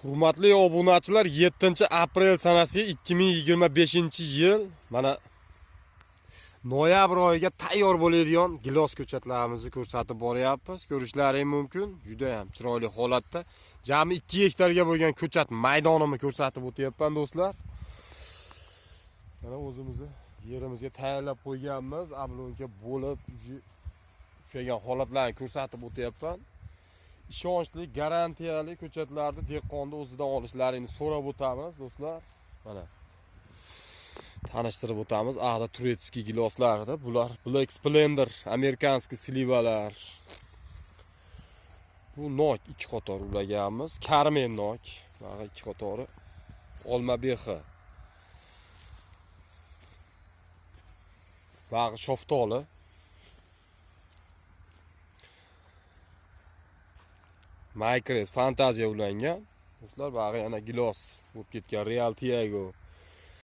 Hurmatli obunachilar, 7-aprel sanasi 2025-yil mana noyabr oyiga tayyor bo'ladigan gilos ko'chatlarimizni ko'rsatib boryapmiz. Ko'rishlaring mumkin. Juda ham chiroyli holatda. Jami 2 gektarga bo'lgan ko'chat maydonini ko'rsatib o'tyapman do'stlar. Mana o'zimizni yerimizga tayyorlab qo'yganmiz. Ablonga bo'lib o'shagan holatlarni ko'rsatib o'tyapman. Ishonchli, garantiyali ko'chatlarni dehqonni o'zidan olishlarini so'rab o'tamiz do'stlar. Mana tanishtirib o'tamiz. Ahda turetskiy giloslarda bular Black Splendor, amerikanskiy slivalar. Bu nok 2 qator ulaganmiz. Karmen nok, mana 2 qatori. Olma bexi. Bag'i shoftoli. Micres Fantaziya ulangan. Do'stlar, bag'i yana gilos bo'lib ketgan Real Tiago.